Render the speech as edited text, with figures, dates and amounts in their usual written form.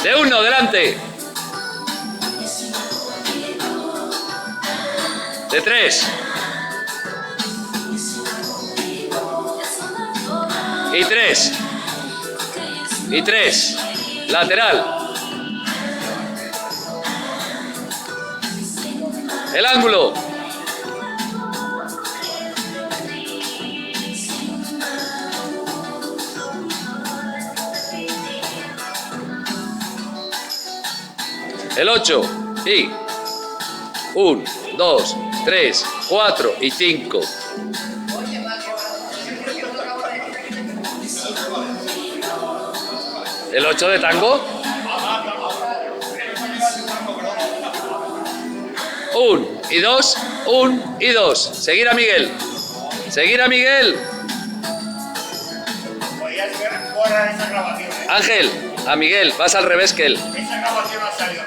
De 1, delante. De 3. Y 3. Y 3. Lateral. El ángulo. El 8. Y 1, 2, 3, 4 y 5. El 8 de tango. 1 y 2, 1 y 2. Seguir a Miguel. Seguir a Miguel. Ángel, a Miguel, vas al revés que él. Esa grabación ha salido.